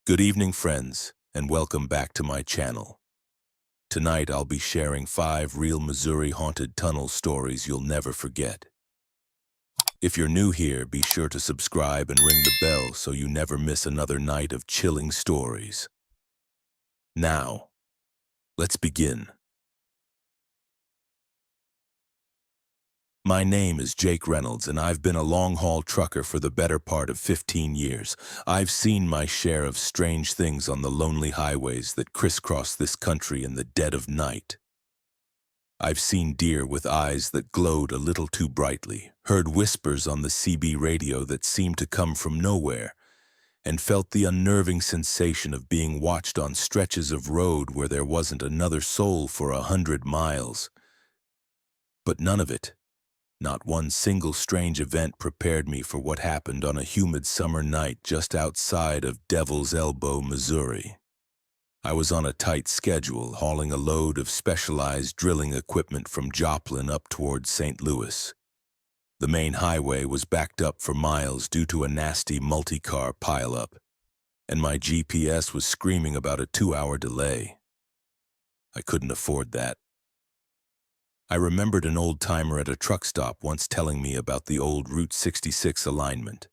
Good evening, friends, and welcome back to my channel. Tonight I'll be sharing 5 real Missouri haunted tunnel stories you'll never forget. If you're new here, be sure to subscribe and ring the bell so you never miss another night of chilling stories. Now, let's begin. My name is Jake Reynolds, and I've been a long-haul trucker for the better part of 15 years. I've seen my share of strange things on the lonely highways that crisscross this country in the dead of night. I've seen deer with eyes that glowed a little too brightly, heard whispers on the CB radio that seemed to come from nowhere, and felt the unnerving sensation of being watched on stretches of road where there wasn't another soul for 100 miles. But none of it, not one single strange event, prepared me for what happened on a humid summer night just outside of Devil's Elbow, Missouri. I was on a tight schedule, hauling a load of specialized drilling equipment from Joplin up towards St. Louis. The main highway was backed up for miles due to a nasty multi-car pileup, and my GPS was screaming about a 2-hour delay. I couldn't afford that. I remembered an old-timer at a truck stop once telling me about the old Route 66 alignment,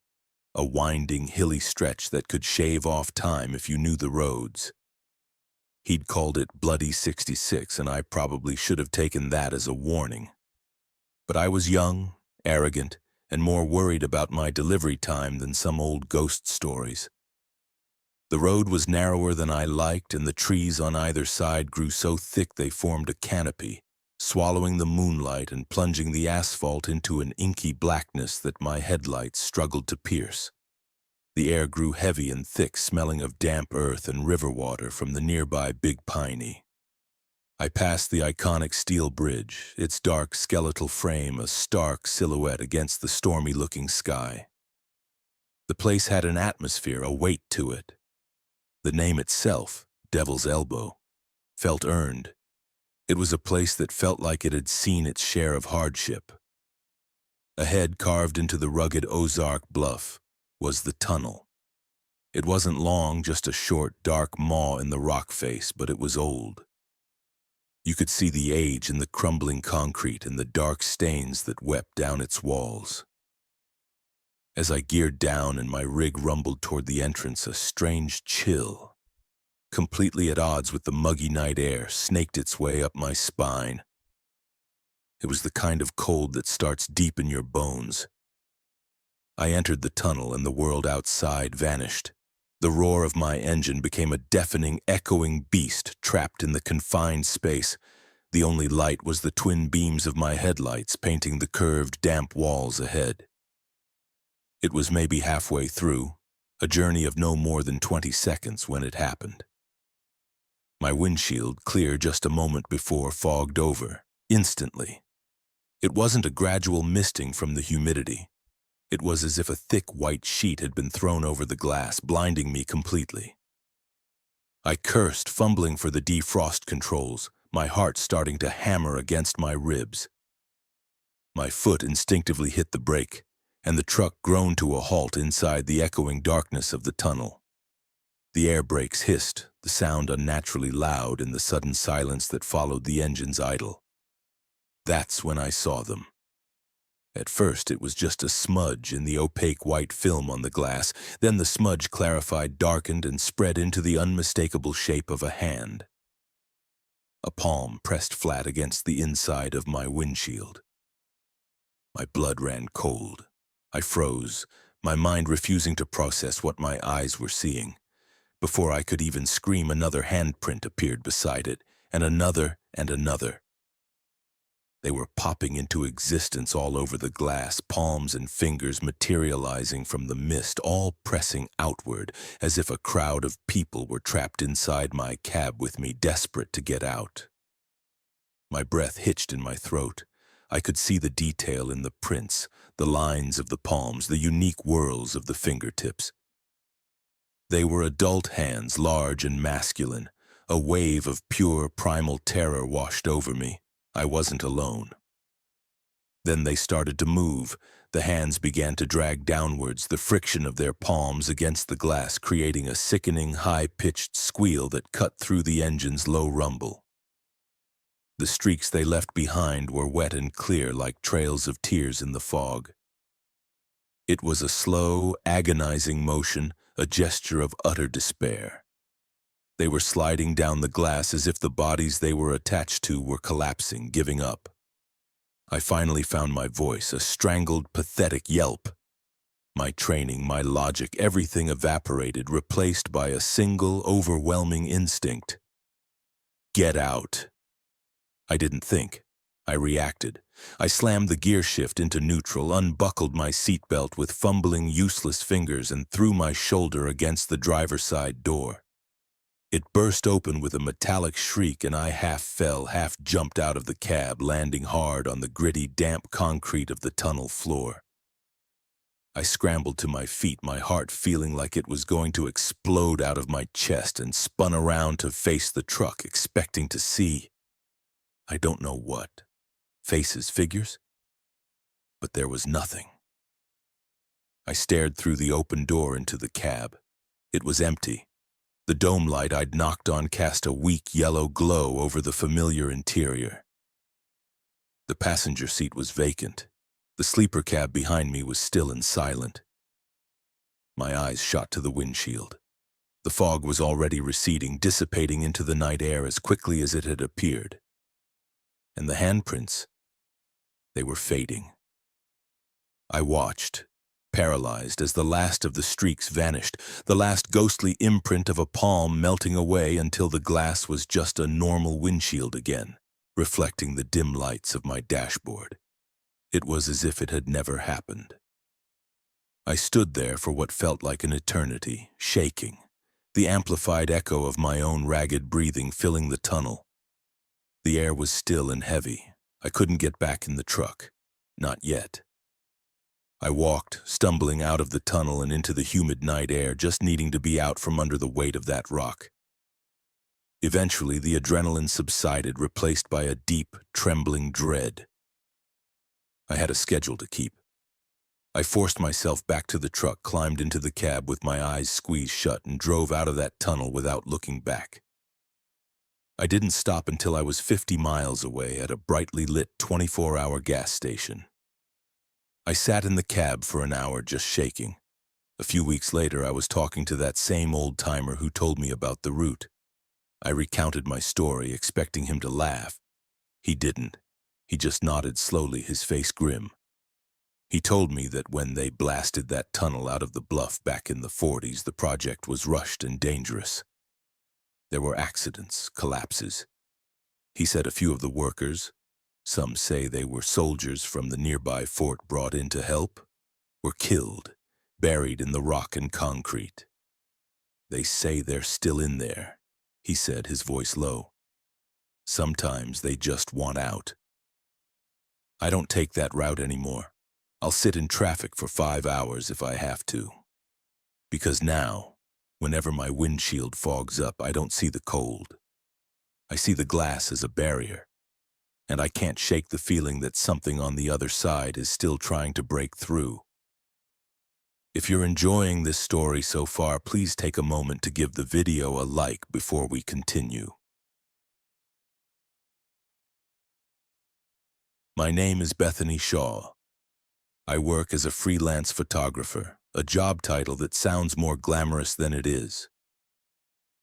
a winding, hilly stretch that could shave off time if you knew the roads. He'd called it Bloody 66, and I probably should have taken that as a warning. But I was young, arrogant, and more worried about my delivery time than some old ghost stories. The road was narrower than I liked, and the trees on either side grew so thick they formed a canopy, swallowing the moonlight and plunging the asphalt into an inky blackness that my headlights struggled to pierce. The air grew heavy and thick, smelling of damp earth and river water from the nearby Big Piney. I passed the iconic steel bridge, its dark skeletal frame a stark silhouette against the stormy-looking sky. The place had an atmosphere, a weight to it. The name itself, Devil's Elbow, felt earned. It was a place that felt like it had seen its share of hardship. Ahead, carved into the rugged Ozark bluff, was the tunnel. It wasn't long, just a short, dark maw in the rock face, but it was old. You could see the age in the crumbling concrete and the dark stains that wept down its walls. As I geared down and my rig rumbled toward the entrance, a strange chill, completely at odds with the muggy night air, snaked its way up my spine. It was the kind of cold that starts deep in your bones. I entered the tunnel and the world outside vanished. The roar of my engine became a deafening, echoing beast trapped in the confined space. The only light was the twin beams of my headlights painting the curved, damp walls ahead. It was maybe halfway through, a journey of no more than 20 seconds when it happened. My windshield, clear just a moment before, fogged over, instantly. It wasn't a gradual misting from the humidity. It was as if a thick white sheet had been thrown over the glass, blinding me completely. I cursed, fumbling for the defrost controls, my heart starting to hammer against my ribs. My foot instinctively hit the brake, and the truck groaned to a halt inside the echoing darkness of the tunnel. The air brakes hissed, the sound unnaturally loud in the sudden silence that followed the engine's idle. That's when I saw them. At first, it was just a smudge in the opaque white film on the glass. Then the smudge clarified, darkened, and spread into the unmistakable shape of a hand. A palm pressed flat against the inside of my windshield. My blood ran cold. I froze, my mind refusing to process what my eyes were seeing. Before I could even scream, another handprint appeared beside it, and another and another. They were popping into existence all over the glass, palms and fingers materializing from the mist, all pressing outward, as if a crowd of people were trapped inside my cab with me, desperate to get out. My breath hitched in my throat. I could see the detail in the prints, the lines of the palms, the unique whirls of the fingertips. They were adult hands, large and masculine. A wave of pure, primal terror washed over me. I wasn't alone. Then they started to move, The hands began to drag downwards, the friction of their palms against the glass creating a sickening, high-pitched squeal that cut through the engine's low rumble. The streaks they left behind were wet and clear like trails of tears in the fog. It was a slow, agonizing motion, a gesture of utter despair. They were sliding down the glass as if the bodies they were attached to were collapsing, giving up. I finally found my voice, a strangled, pathetic yelp. My training, my logic, everything evaporated, replaced by a single, overwhelming instinct. Get out. I didn't think. I reacted. I slammed the gear shift into neutral, unbuckled my seatbelt with fumbling, useless fingers, and threw my shoulder against the driver's side door. It burst open with a metallic shriek, and I half fell, half jumped out of the cab, landing hard on the gritty, damp concrete of the tunnel floor. I scrambled to my feet, my heart feeling like it was going to explode out of my chest, and spun around to face the truck, expecting to see, I don't know what. Faces, figures? But there was nothing. I stared through the open door into the cab. It was empty. The dome light I'd knocked on cast a weak yellow glow over the familiar interior. The passenger seat was vacant. The sleeper cab behind me was still and silent. My eyes shot to the windshield. The fog was already receding, dissipating into the night air as quickly as it had appeared. And the handprints, they were fading. I watched, paralyzed, as the last of the streaks vanished, the last ghostly imprint of a palm melting away until the glass was just a normal windshield again, reflecting the dim lights of my dashboard. It was as if it had never happened. I stood there for what felt like an eternity, shaking, the amplified echo of my own ragged breathing filling the tunnel. The air was still and heavy. I couldn't get back in the truck. Not yet. I walked, stumbling out of the tunnel and into the humid night air, just needing to be out from under the weight of that rock. Eventually, the adrenaline subsided, replaced by a deep, trembling dread. I had a schedule to keep. I forced myself back to the truck, climbed into the cab with my eyes squeezed shut, and drove out of that tunnel without looking back. I didn't stop until I was 50 miles away at a brightly lit 24-hour gas station. I sat in the cab for an hour just shaking. A few weeks later, I was talking to that same old-timer who told me about the route. I recounted my story, expecting him to laugh. He didn't. He just nodded slowly, his face grim. He told me that when they blasted that tunnel out of the bluff back in the 40s, the project was rushed and dangerous. There were accidents, collapses. He said a few of the workers, some say they were soldiers from the nearby fort brought in to help, were killed, buried in the rock and concrete. They say they're still in there, he said, his voice low. Sometimes they just want out. I don't take that route anymore. I'll sit in traffic for 5 hours if I have to. Because now, whenever my windshield fogs up, I don't see the cold. I see the glass as a barrier, and I can't shake the feeling that something on the other side is still trying to break through. If you're enjoying this story so far, please take a moment to give the video a like before we continue. My name is Bethany Shaw. I work as a freelance photographer, a job title that sounds more glamorous than it is.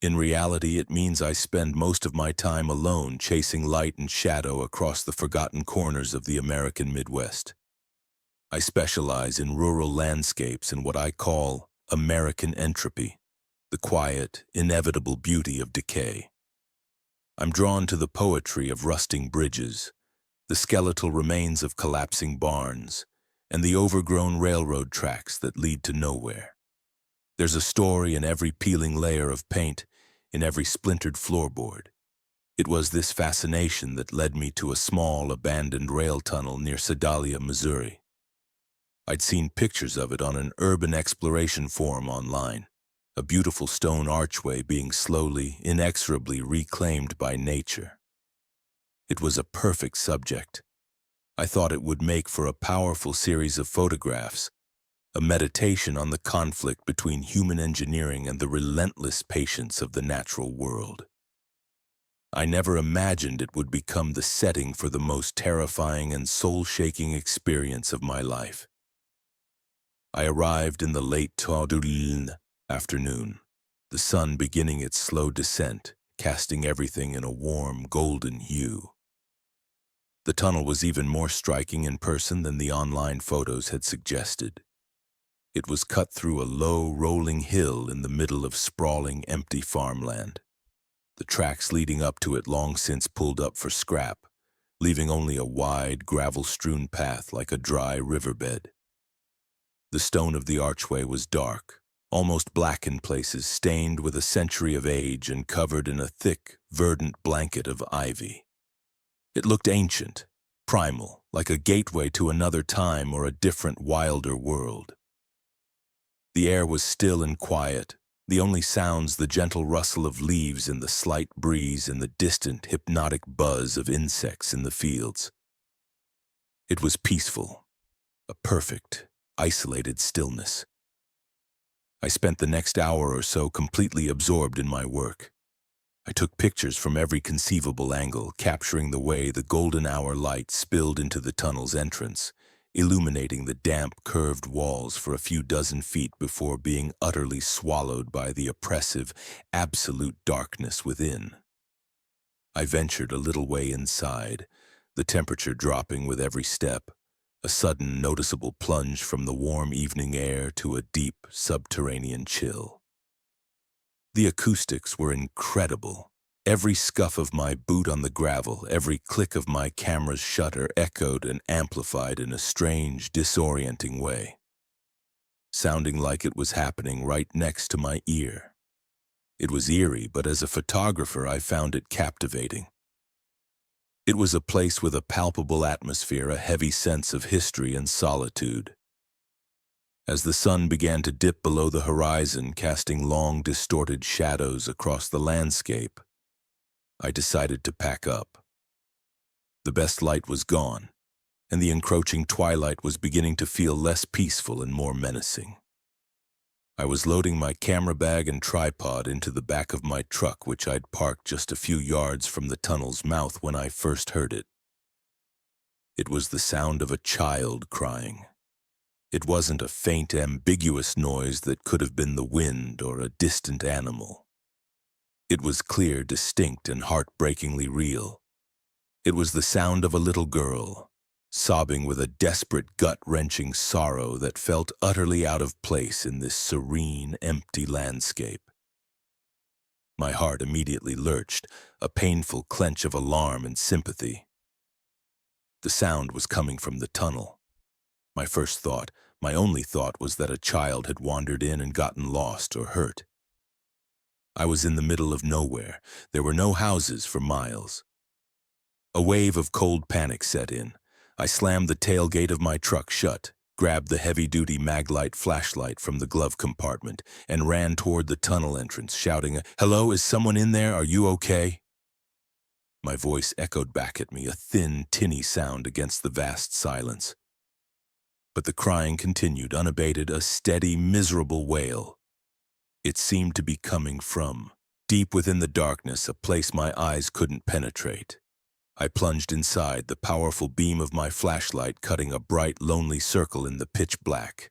In reality, it means I spend most of my time alone chasing light and shadow across the forgotten corners of the American Midwest. I specialize in rural landscapes and what I call American entropy, the quiet, inevitable beauty of decay. I'm drawn to the poetry of rusting bridges, the skeletal remains of collapsing barns, and the overgrown railroad tracks that lead to nowhere. There's a story in every peeling layer of paint, in every splintered floorboard. It was this fascination that led me to a small, abandoned rail tunnel near Sedalia, Missouri. I'd seen pictures of it on an urban exploration forum online, a beautiful stone archway being slowly, inexorably reclaimed by nature. It was a perfect subject. I thought it would make for a powerful series of photographs, a meditation on the conflict between human engineering and the relentless patience of the natural world. I never imagined it would become the setting for the most terrifying and soul-shaking experience of my life. I arrived in the late afternoon, the sun beginning its slow descent, casting everything in a warm, golden hue. The tunnel was even more striking in person than the online photos had suggested. It was cut through a low, rolling hill in the middle of sprawling, empty farmland. The tracks leading up to it long since pulled up for scrap, leaving only a wide, gravel-strewn path like a dry riverbed. The stone of the archway was dark, almost black in places, stained with a century of age and covered in a thick, verdant blanket of ivy. It looked ancient, primal, like a gateway to another time or a different, wilder world. The air was still and quiet, the only sounds the gentle rustle of leaves in the slight breeze and the distant, hypnotic buzz of insects in the fields. It was peaceful, a perfect, isolated stillness. I spent the next hour or so completely absorbed in my work. I took pictures from every conceivable angle, capturing the way the golden hour light spilled into the tunnel's entrance, illuminating the damp, curved walls for a few dozen feet before being utterly swallowed by the oppressive, absolute darkness within. I ventured a little way inside, the temperature dropping with every step, a sudden noticeable plunge from the warm evening air to a deep, subterranean chill. The acoustics were incredible. Every scuff of my boot on the gravel, every click of my camera's shutter echoed and amplified in a strange, disorienting way, sounding like it was happening right next to my ear. It was eerie, but as a photographer, I found it captivating. It was a place with a palpable atmosphere, a heavy sense of history and solitude. As the sun began to dip below the horizon, casting long, distorted shadows across the landscape, I decided to pack up. The best light was gone, and the encroaching twilight was beginning to feel less peaceful and more menacing. I was loading my camera bag and tripod into the back of my truck, which I'd parked just a few yards from the tunnel's mouth when I first heard it. It was the sound of a child crying. It wasn't a faint, ambiguous noise that could have been the wind or a distant animal. It was clear, distinct, and heartbreakingly real. It was the sound of a little girl, sobbing with a desperate, gut-wrenching sorrow that felt utterly out of place in this serene, empty landscape. My heart immediately lurched, a painful clench of alarm and sympathy. The sound was coming from the tunnel. My first thought, my only thought, was that a child had wandered in and gotten lost or hurt. I was in the middle of nowhere. There were no houses for miles. A wave of cold panic set in. I slammed the tailgate of my truck shut, grabbed the heavy-duty Maglite flashlight from the glove compartment, and ran toward the tunnel entrance, shouting, "Hello, is someone in there? Are you okay?" My voice echoed back at me, a thin, tinny sound against the vast silence. But the crying continued, unabated, a steady, miserable wail. It seemed to be coming from, deep within the darkness, a place my eyes couldn't penetrate. I plunged inside, the powerful beam of my flashlight cutting a bright, lonely circle in the pitch black.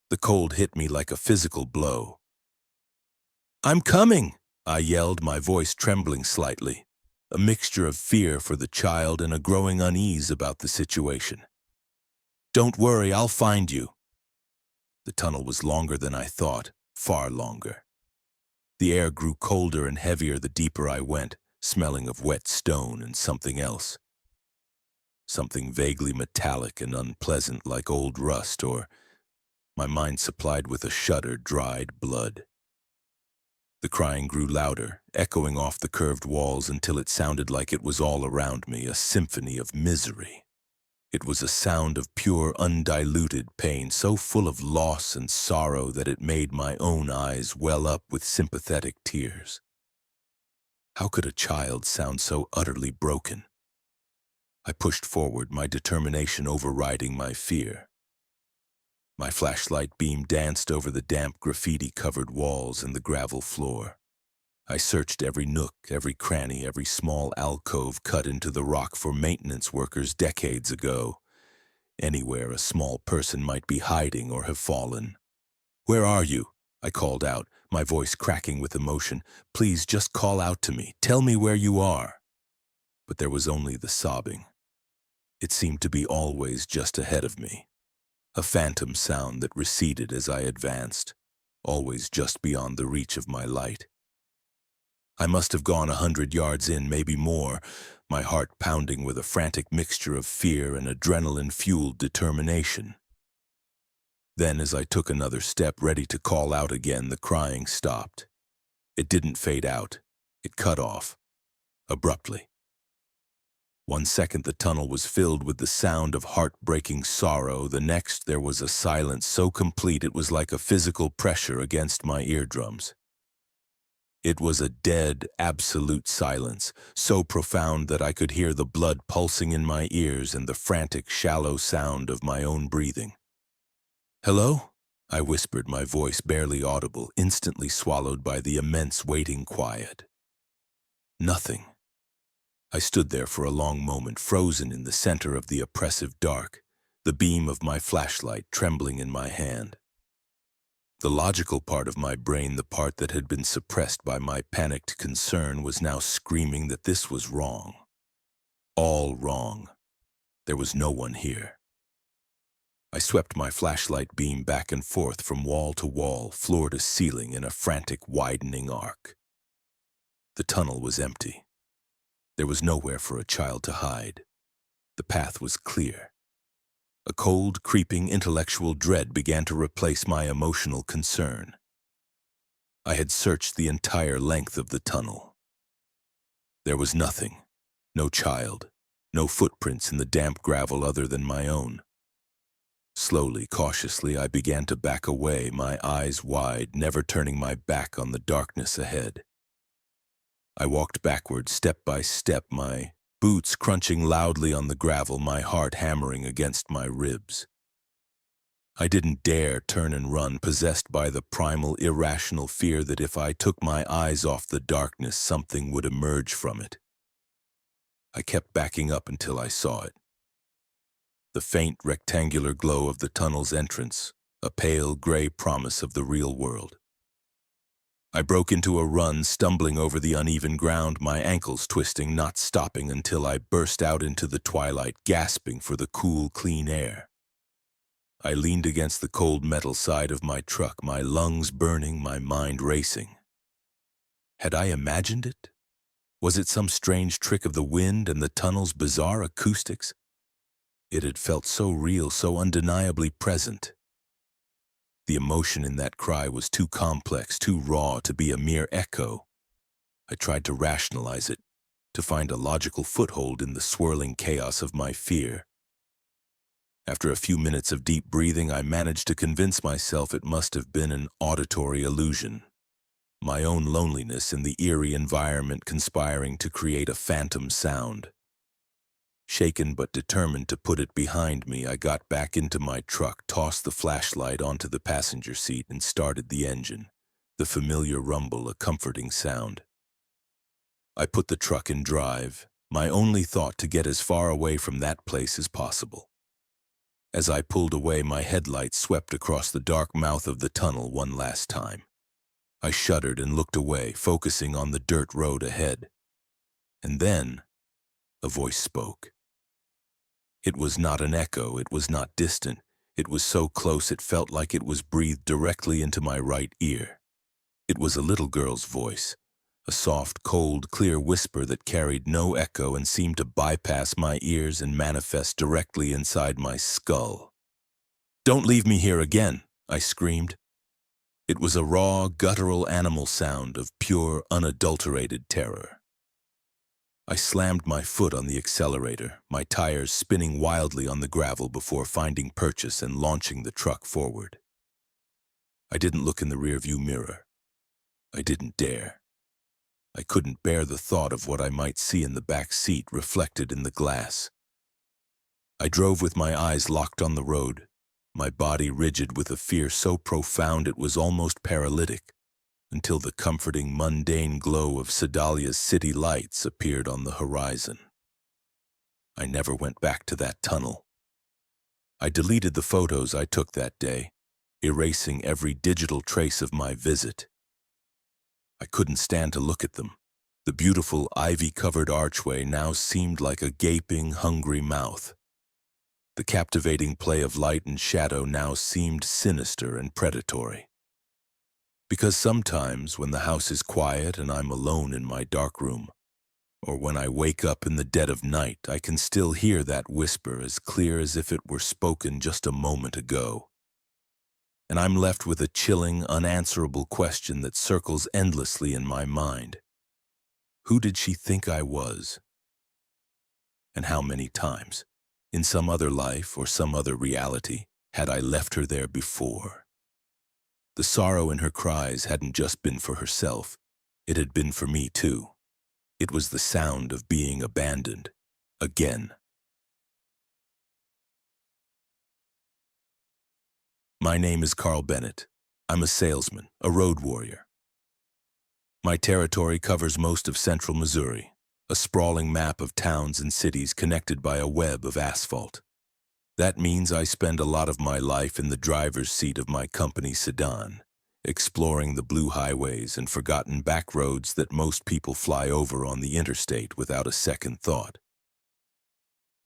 The cold hit me like a physical blow. "I'm coming!" I yelled, my voice trembling slightly, a mixture of fear for the child and a growing unease about the situation. "Don't worry, I'll find you." The tunnel was longer than I thought, far longer. The air grew colder and heavier the deeper I went, smelling of wet stone and something else. Something vaguely metallic and unpleasant like old rust, or my mind supplied with a shudder, dried blood. The crying grew louder, echoing off the curved walls until it sounded like it was all around me, a symphony of misery. It was a sound of pure, undiluted pain, so full of loss and sorrow that it made my own eyes well up with sympathetic tears. How could a child sound so utterly broken? I pushed forward, my determination overriding my fear. My flashlight beam danced over the damp graffiti-covered walls and the gravel floor. I searched every nook, every cranny, every small alcove cut into the rock for maintenance workers decades ago. Anywhere a small person might be hiding or have fallen. "Where are you?" I called out, my voice cracking with emotion. "Please just call out to me. Tell me where you are." But there was only the sobbing. It seemed to be always just ahead of me. A phantom sound that receded as I advanced, always just beyond the reach of my light. I must have gone 100 yards in, maybe more, my heart pounding with a frantic mixture of fear and adrenaline-fueled determination. Then, as I took another step, ready to call out again, the crying stopped. It didn't fade out. It cut off, abruptly. 1 second the tunnel was filled with the sound of heartbreaking sorrow. The next there was a silence so complete it was like a physical pressure against my eardrums. It was a dead, absolute silence, so profound that I could hear the blood pulsing in my ears and the frantic, shallow sound of my own breathing. "Hello?" I whispered, my voice barely audible, instantly swallowed by the immense waiting quiet. Nothing. I stood there for a long moment, frozen in the center of the oppressive dark, the beam of my flashlight trembling in my hand. The logical part of my brain, the part that had been suppressed by my panicked concern, was now screaming that this was wrong. All wrong. There was no one here. I swept my flashlight beam back and forth from wall to wall, floor to ceiling in a frantic, widening arc. The tunnel was empty. There was nowhere for a child to hide. The path was clear. A cold, creeping intellectual dread began to replace my emotional concern. I had searched the entire length of the tunnel. There was nothing. No child. No footprints in the damp gravel other than my own. Slowly, cautiously, I began to back away, my eyes wide, never turning my back on the darkness ahead. I walked backward, step by step, my boots crunching loudly on the gravel, my heart hammering against my ribs. I didn't dare turn and run, possessed by the primal, irrational fear that if I took my eyes off the darkness, something would emerge from it. I kept backing up until I saw it. The faint, rectangular glow of the tunnel's entrance, a pale, gray promise of the real world. I broke into a run, stumbling over the uneven ground, my ankles twisting, not stopping until I burst out into the twilight, gasping for the cool, clean air. I leaned against the cold metal side of my truck, my lungs burning, my mind racing. Had I imagined it? Was it some strange trick of the wind and the tunnel's bizarre acoustics? It had felt so real, so undeniably present. The emotion in that cry was too complex, too raw to be a mere echo. I tried to rationalize it, to find a logical foothold in the swirling chaos of my fear. After a few minutes of deep breathing, I managed to convince myself it must have been an auditory illusion. My own loneliness in the eerie environment conspiring to create a phantom sound. Shaken but determined to put it behind me, I got back into my truck, tossed the flashlight onto the passenger seat, and started the engine, the familiar rumble a comforting sound. I put the truck in drive, my only thought to get as far away from that place as possible. As I pulled away, my headlights swept across the dark mouth of the tunnel one last time. I shuddered and looked away, focusing on the dirt road ahead. And then, a voice spoke. It was not an echo, it was not distant. It was so close it felt like it was breathed directly into my right ear. It was a little girl's voice, a soft, cold, clear whisper that carried no echo and seemed to bypass my ears and manifest directly inside my skull. "Don't leave me here again," I screamed. It was a raw, guttural animal sound of pure, unadulterated terror. I slammed my foot on the accelerator, my tires spinning wildly on the gravel before finding purchase and launching the truck forward. I didn't look in the rearview mirror. I didn't dare. I couldn't bear the thought of what I might see in the back seat reflected in the glass. I drove with my eyes locked on the road, my body rigid with a fear so profound it was almost paralytic, until the comforting, mundane glow of Sedalia's city lights appeared on the horizon. I never went back to that tunnel. I deleted the photos I took that day, erasing every digital trace of my visit. I couldn't stand to look at them. The beautiful ivy-covered archway now seemed like a gaping, hungry mouth. The captivating play of light and shadow now seemed sinister and predatory. Because sometimes when the house is quiet and I'm alone in my dark room, or when I wake up in the dead of night, I can still hear that whisper as clear as if it were spoken just a moment ago. And I'm left with a chilling, unanswerable question that circles endlessly in my mind. Who did she think I was? And how many times, in some other life or some other reality, had I left her there before? The sorrow in her cries hadn't just been for herself, it had been for me too. It was the sound of being abandoned, again. My name is Carl Bennett. I'm a salesman, a road warrior. My territory covers most of central Missouri, a sprawling map of towns and cities connected by a web of asphalt. That means I spend a lot of my life in the driver's seat of my company sedan, exploring the blue highways and forgotten back roads that most people fly over on the interstate without a second thought.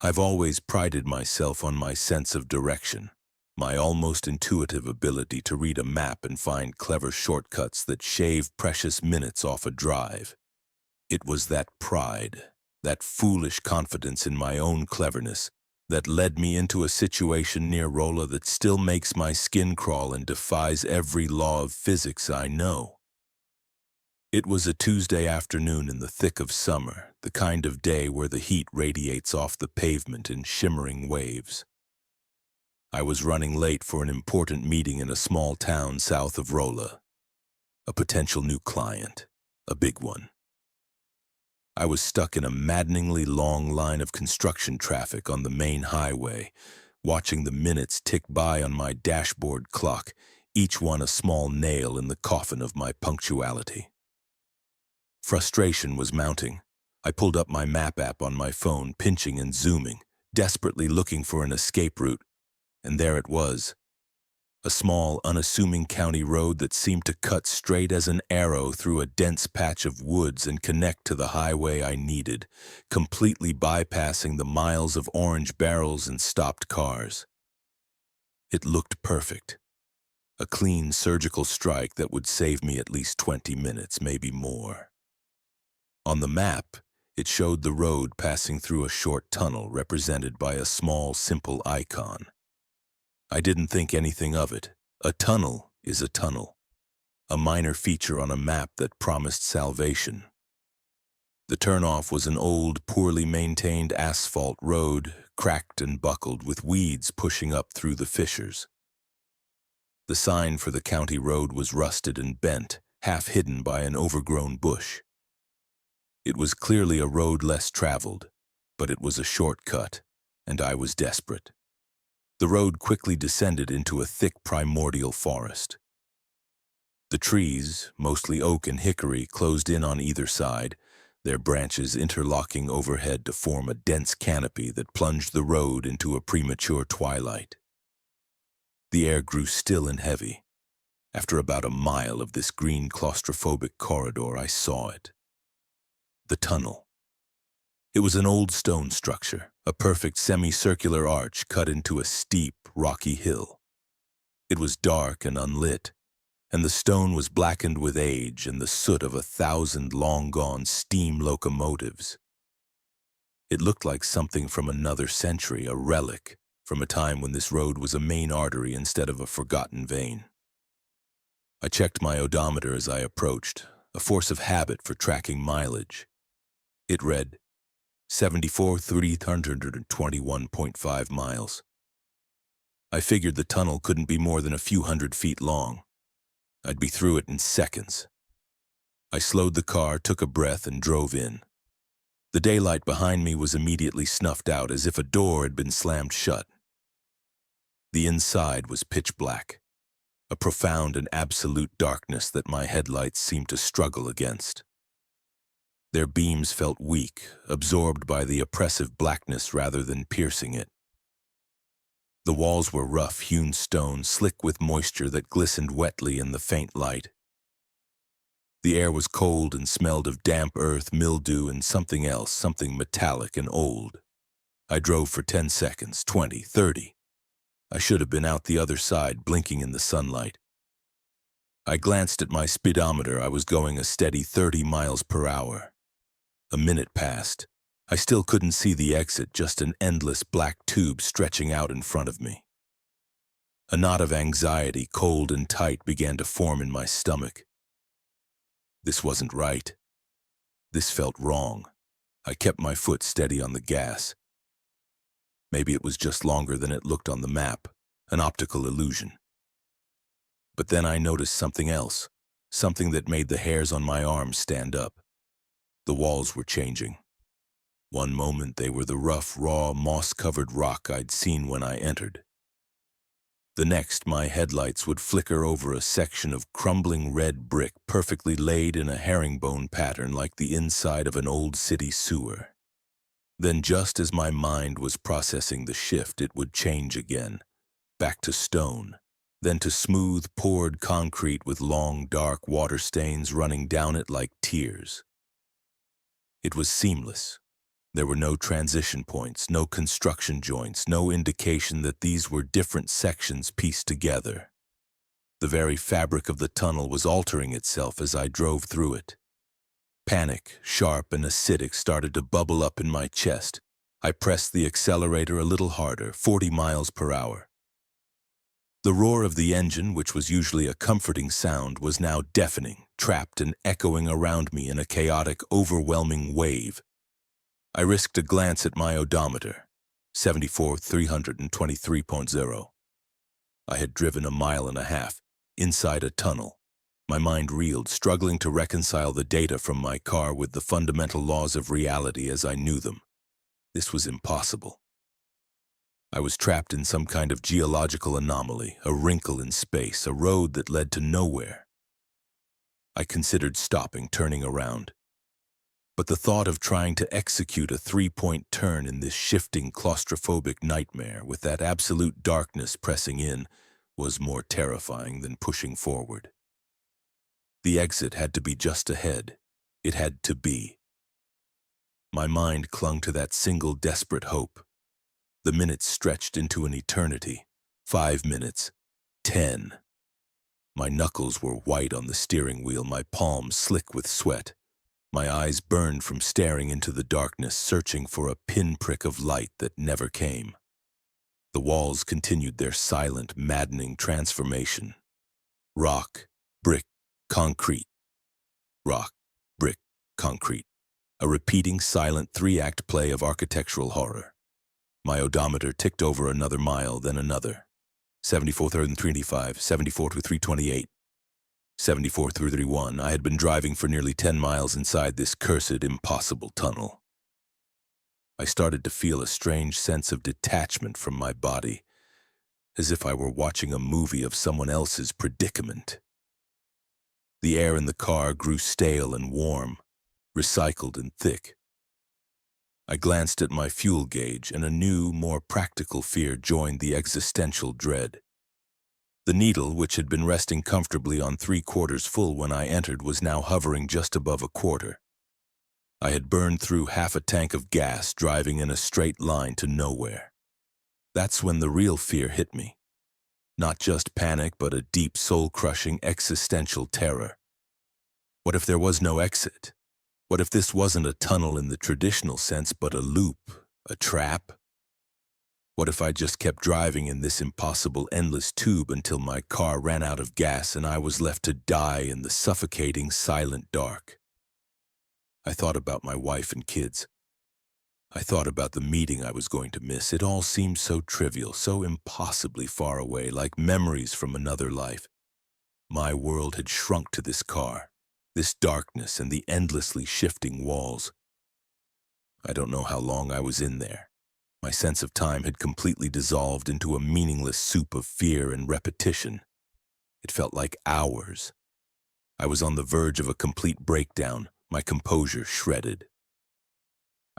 I've always prided myself on my sense of direction, my almost intuitive ability to read a map and find clever shortcuts that shave precious minutes off a drive. It was that pride, that foolish confidence in my own cleverness, that led me into a situation near Rolla that still makes my skin crawl and defies every law of physics I know. It was a Tuesday afternoon in the thick of summer, the kind of day where the heat radiates off the pavement in shimmering waves. I was running late for an important meeting in a small town south of Rolla. A potential new client, a big one. I was stuck in a maddeningly long line of construction traffic on the main highway, watching the minutes tick by on my dashboard clock, each one a small nail in the coffin of my punctuality. Frustration was mounting. I pulled up my map app on my phone, pinching and zooming, desperately looking for an escape route. And there it was. A small, unassuming county road that seemed to cut straight as an arrow through a dense patch of woods and connect to the highway I needed, completely bypassing the miles of orange barrels and stopped cars. It looked perfect. A clean surgical strike that would save me at least 20 minutes, maybe more. On the map, it showed the road passing through a short tunnel represented by a small, simple icon. I didn't think anything of it. A tunnel is a tunnel, a minor feature on a map that promised salvation. The turnoff was an old, poorly maintained asphalt road, cracked and buckled with weeds pushing up through the fissures. The sign for the county road was rusted and bent, half hidden by an overgrown bush. It was clearly a road less traveled, but it was a shortcut, and I was desperate. The road quickly descended into a thick primordial forest. The trees, mostly oak and hickory, closed in on either side, their branches interlocking overhead to form a dense canopy that plunged the road into a premature twilight. The air grew still and heavy. After about a mile of this green claustrophobic corridor, I saw it. The tunnel. It was an old stone structure, a perfect semicircular arch cut into a steep, rocky hill. It was dark and unlit, and the stone was blackened with age and the soot of 1,000 long-gone steam locomotives. It looked like something from another century, a relic, from a time when this road was a main artery instead of a forgotten vein. I checked my odometer as I approached, a force of habit for tracking mileage. It read 74,321.5 miles. I figured the tunnel couldn't be more than a few hundred feet long. I'd be through it in seconds. I slowed the car, took a breath, and drove in. The daylight behind me was immediately snuffed out as if a door had been slammed shut. The inside was pitch black, a profound and absolute darkness that my headlights seemed to struggle against. Their beams felt weak, absorbed by the oppressive blackness rather than piercing it. The walls were rough-hewn stone, slick with moisture that glistened wetly in the faint light. The air was cold and smelled of damp earth, mildew, and something else, something metallic and old. I drove for 10 seconds, 20, 30. I should have been out the other side, blinking in the sunlight. I glanced at my speedometer. I was going a steady 30 miles per hour. A minute passed. I still couldn't see the exit, just an endless black tube stretching out in front of me. A knot of anxiety, cold and tight, began to form in my stomach. This wasn't right. This felt wrong. I kept my foot steady on the gas. Maybe it was just longer than it looked on the map, an optical illusion. But then I noticed something else, something that made the hairs on my arms stand up. The walls were changing. One moment they were the rough, raw, moss-covered rock I'd seen when I entered. The next, my headlights would flicker over a section of crumbling red brick perfectly laid in a herringbone pattern like the inside of an old city sewer. Then, just as my mind was processing the shift, it would change again, back to stone, then to smooth, poured concrete with long, dark water stains running down it like tears. It was seamless. There were no transition points, no construction joints, no indication that these were different sections pieced together. The very fabric of the tunnel was altering itself as I drove through it. Panic, sharp and acidic, started to bubble up in my chest. I pressed the accelerator a little harder, 40 miles per hour. The roar of the engine, which was usually a comforting sound, was now deafening, trapped and echoing around me in a chaotic, overwhelming wave. I risked a glance at my odometer, 74,323.0. I had driven a mile and a half, inside a tunnel. My mind reeled, struggling to reconcile the data from my car with the fundamental laws of reality as I knew them. This was impossible. I was trapped in some kind of geological anomaly, a wrinkle in space, a road that led to nowhere. I considered stopping, turning around. But the thought of trying to execute a three-point turn in this shifting, claustrophobic nightmare with that absolute darkness pressing in was more terrifying than pushing forward. The exit had to be just ahead. It had to be. My mind clung to that single desperate hope. The minutes stretched into an eternity. 5 minutes. 10. My knuckles were white on the steering wheel, my palms slick with sweat. My eyes burned from staring into the darkness, searching for a pinprick of light that never came. The walls continued their silent, maddening transformation. Rock, brick, concrete. Rock, brick, concrete. A repeating, silent three-act play of architectural horror. My odometer ticked over another mile, then another. 74,325, 74,328. 74,331. I had been driving for nearly 10 miles inside this cursed, impossible tunnel. I started to feel a strange sense of detachment from my body, as if I were watching a movie of someone else's predicament. The air in the car grew stale and warm, recycled and thick. I glanced at my fuel gauge, and a new, more practical fear joined the existential dread. The needle, which had been resting comfortably on 3/4 full when I entered, was now hovering just above a quarter. I had burned through half a tank of gas, driving in a straight line to nowhere. That's when the real fear hit me. Not just panic, but a deep, soul-crushing, existential terror. What if there was no exit? What if this wasn't a tunnel in the traditional sense, but a loop, a trap? What if I just kept driving in this impossible, endless tube until my car ran out of gas and I was left to die in the suffocating, silent dark? I thought about my wife and kids. I thought about the meeting I was going to miss. It all seemed so trivial, so impossibly far away, like memories from another life. My world had shrunk to this car, this darkness and the endlessly shifting walls. I don't know how long I was in there. My sense of time had completely dissolved into a meaningless soup of fear and repetition. It felt like hours. I was on the verge of a complete breakdown, my composure shredded.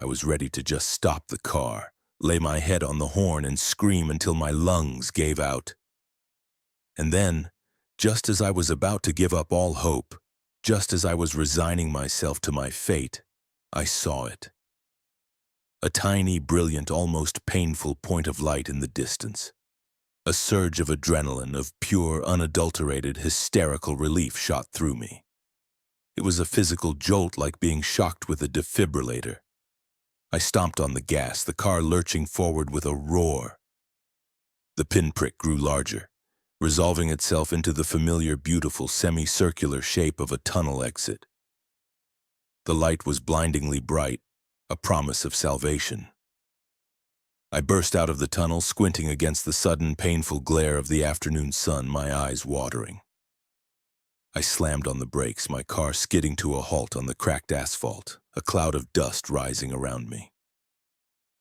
I was ready to just stop the car, lay my head on the horn and scream until my lungs gave out. And then, just as I was about to give up all hope, just as I was resigning myself to my fate, I saw it. A tiny, brilliant, almost painful point of light in the distance. A surge of adrenaline, of pure, unadulterated, hysterical relief shot through me. It was a physical jolt like being shocked with a defibrillator. I stomped on the gas, the car lurching forward with a roar. The pinprick grew larger, resolving itself into the familiar, beautiful, semicircular shape of a tunnel exit. The light was blindingly bright, a promise of salvation. I burst out of the tunnel, squinting against the sudden, painful glare of the afternoon sun, my eyes watering. I slammed on the brakes, my car skidding to a halt on the cracked asphalt, a cloud of dust rising around me.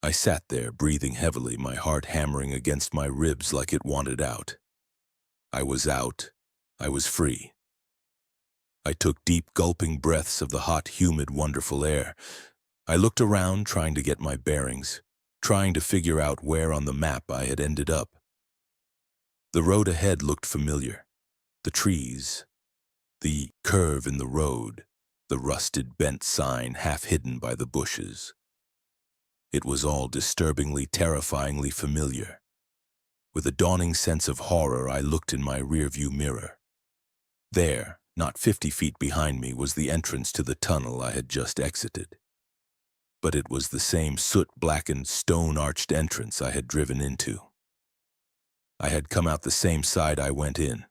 I sat there, breathing heavily, my heart hammering against my ribs like it wanted out. I was out. I was free. I took deep, gulping breaths of the hot, humid, wonderful air. I looked around, trying to get my bearings, trying to figure out where on the map I had ended up. The road ahead looked familiar. The trees, the curve in the road, the rusted, bent sign half hidden by the bushes. It was all disturbingly, terrifyingly familiar. With a dawning sense of horror, I looked in my rearview mirror. There, not 50 feet behind me, was the entrance to the tunnel I had just exited. But it was the same soot-blackened, stone-arched entrance I had driven into. I had come out the same side I went in.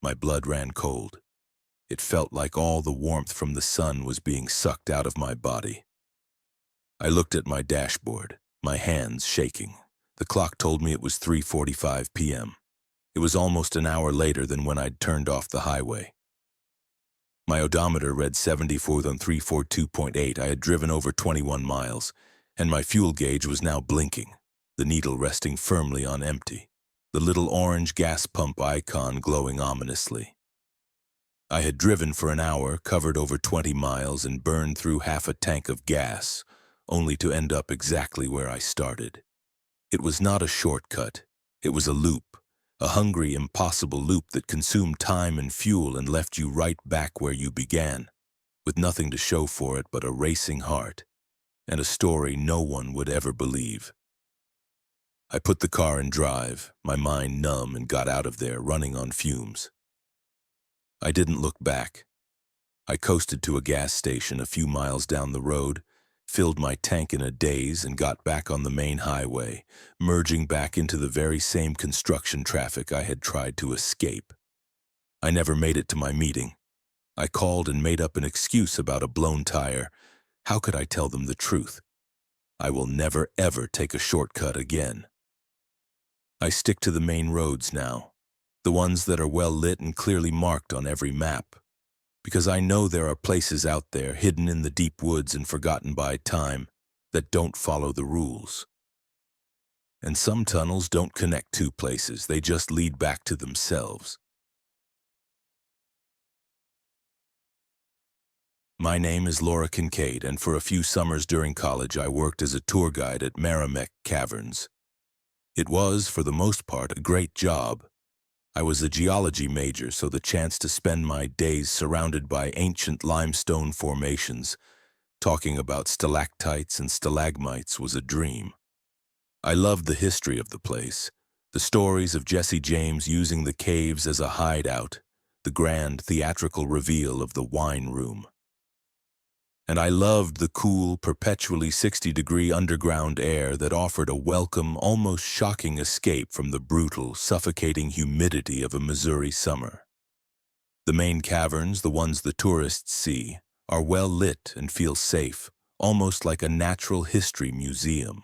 My blood ran cold. It felt like all the warmth from the sun was being sucked out of my body. I looked at my dashboard, my hands shaking. The clock told me it was 3:45 p.m. It was almost an hour later than when I'd turned off the highway. My odometer read 74 on 342.8. I had driven over 21 miles, and my fuel gauge was now blinking, the needle resting firmly on empty, the little orange gas pump icon glowing ominously. I had driven for an hour, covered over 20 miles, and burned through half a tank of gas, only to end up exactly where I started. It was not a shortcut. It was a loop. A hungry, impossible loop that consumed time and fuel and left you right back where you began, with nothing to show for it but a racing heart, and a story no one would ever believe. I put the car in drive, my mind numb, and got out of there, running on fumes. I didn't look back. I coasted to a gas station a few miles down the road, filled my tank in a daze, and got back on the main highway, merging back into the very same construction traffic I had tried to escape. I never made it to my meeting. I called and made up an excuse about a blown tire. How could I tell them the truth? I will never, ever take a shortcut again. I stick to the main roads now, the ones that are well lit and clearly marked on every map, because I know there are places out there, hidden in the deep woods and forgotten by time, that don't follow the rules. And some tunnels don't connect two places, they just lead back to themselves. My name is Laura Kincaid, and for a few summers during college I worked as a tour guide at Merrimack Caverns. It was, for the most part, a great job. I was a geology major, so the chance to spend my days surrounded by ancient limestone formations, talking about stalactites and stalagmites, was a dream. I loved the history of the place, the stories of Jesse James using the caves as a hideout, the grand theatrical reveal of the wine room. And I loved the cool, perpetually 60-degree underground air that offered a welcome, almost shocking escape from the brutal, suffocating humidity of a Missouri summer. The main caverns, the ones the tourists see, are well lit and feel safe, almost like a natural history museum.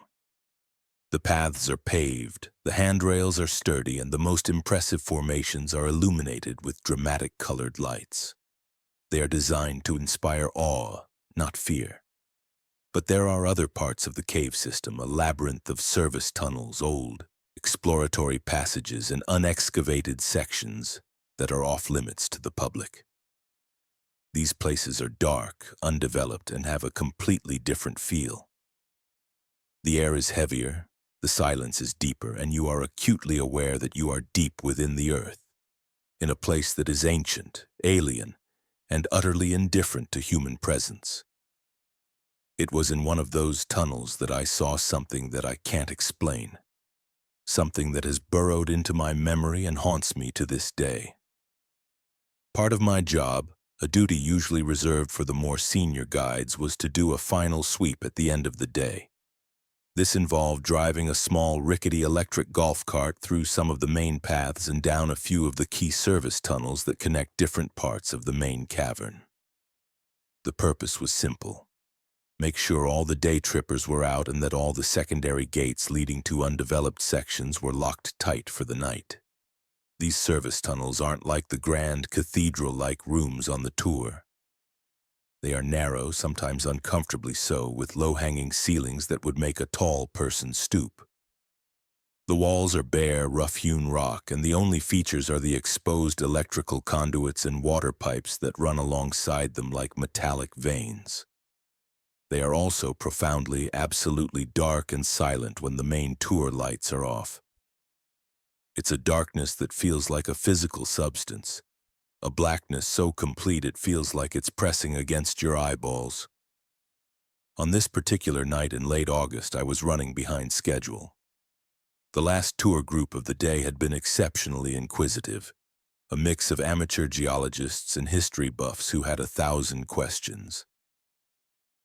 The paths are paved, the handrails are sturdy, and the most impressive formations are illuminated with dramatic colored lights. They are designed to inspire awe, not fear. But there are other parts of the cave system, a labyrinth of service tunnels, old, exploratory passages, and unexcavated sections that are off-limits to the public. These places are dark, undeveloped, and have a completely different feel. The air is heavier, the silence is deeper, and you are acutely aware that you are deep within the earth, in a place that is ancient, alien, and utterly indifferent to human presence. It was in one of those tunnels that I saw something that I can't explain, something that has burrowed into my memory and haunts me to this day. Part of my job, a duty usually reserved for the more senior guides, was to do a final sweep at the end of the day. This involved driving a small, rickety electric golf cart through some of the main paths and down a few of the key service tunnels that connect different parts of the main cavern. The purpose was simple: make sure all the day trippers were out and that all the secondary gates leading to undeveloped sections were locked tight for the night. These service tunnels aren't like the grand cathedral-like rooms on the tour. They are narrow, sometimes uncomfortably so, with low-hanging ceilings that would make a tall person stoop. The walls are bare, rough-hewn rock, and the only features are the exposed electrical conduits and water pipes that run alongside them like metallic veins. They are also profoundly, absolutely dark and silent when the main tour lights are off. It's a darkness that feels like a physical substance, a blackness so complete it feels like it's pressing against your eyeballs. On this particular night in late August, I was running behind schedule. The last tour group of the day had been exceptionally inquisitive, a mix of amateur geologists and history buffs who had 1,000 questions.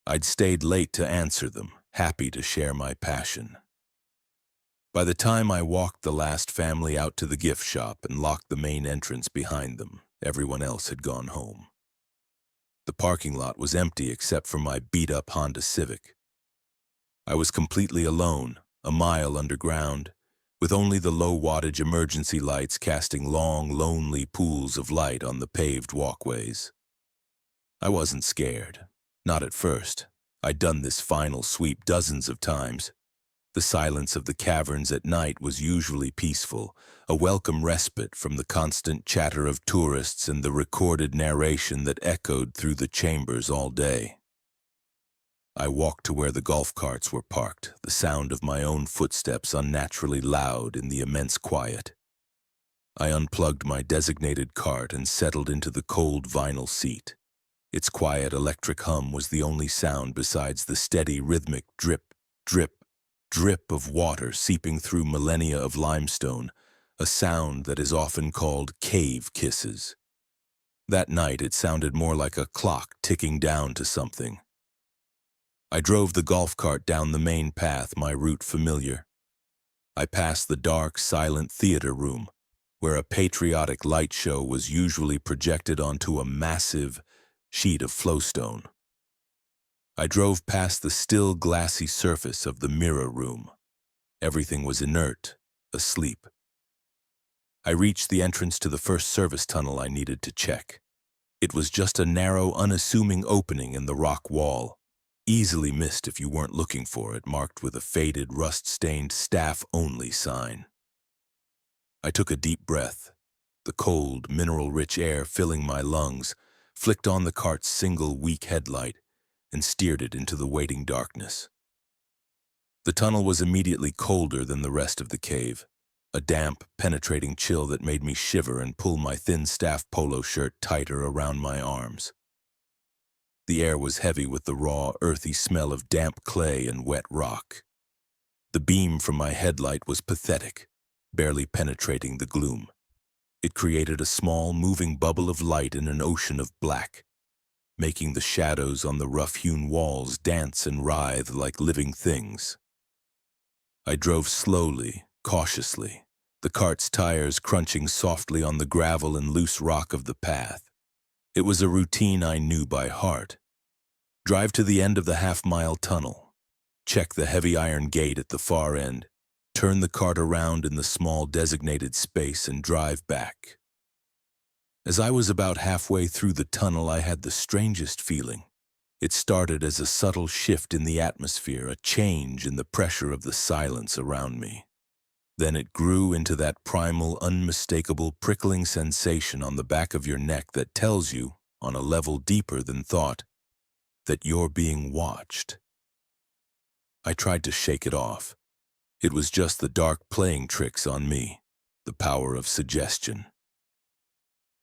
I'd stayed late to answer them, happy to share my passion. By the time I walked the last family out to the gift shop and locked the main entrance behind them, everyone else had gone home. The parking lot was empty except for my beat-up Honda Civic. I was completely alone, a mile underground, with only the low-wattage emergency lights casting long, lonely pools of light on the paved walkways. I wasn't scared. Not at first. I'd done this final sweep dozens of times. The silence of the caverns at night was usually peaceful, a welcome respite from the constant chatter of tourists and the recorded narration that echoed through the chambers all day. I walked to where the golf carts were parked, the sound of my own footsteps unnaturally loud in the immense quiet. I unplugged my designated cart and settled into the cold vinyl seat. Its quiet electric hum was the only sound besides the steady rhythmic drip, drip, drip of water seeping through millennia of limestone, a sound that is often called cave kisses. That night it sounded more like a clock ticking down to something. I drove the golf cart down the main path, my route familiar. I passed the dark, silent theater room, where a patriotic light show was usually projected onto a massive sheet of flowstone. I drove past the still, glassy surface of the mirror room. Everything was inert, asleep. I reached the entrance to the first service tunnel I needed to check. It was just a narrow, unassuming opening in the rock wall, easily missed if you weren't looking for it, marked with a faded, rust-stained staff-only sign. I took a deep breath. The cold, mineral-rich air filling my lungs flicked on the cart's single, weak headlight and steered it into the waiting darkness. The tunnel was immediately colder than the rest of the cave, a damp, penetrating chill that made me shiver and pull my thin staff polo shirt tighter around my arms. The air was heavy with the raw, earthy smell of damp clay and wet rock. The beam from my headlight was pathetic, barely penetrating the gloom. It created a small, moving bubble of light in an ocean of black, making the shadows on the rough-hewn walls dance and writhe like living things. I drove slowly, cautiously, the cart's tires crunching softly on the gravel and loose rock of the path. It was a routine I knew by heart. Drive to the end of the half-mile tunnel. Check the heavy iron gate at the far end. Turn the cart around in the small designated space and drive back. As I was about halfway through the tunnel, I had the strangest feeling. It started as a subtle shift in the atmosphere, a change in the pressure of the silence around me. Then it grew into that primal, unmistakable, prickling sensation on the back of your neck that tells you, on a level deeper than thought, that you're being watched. I tried to shake it off. It was just the dark playing tricks on me, the power of suggestion.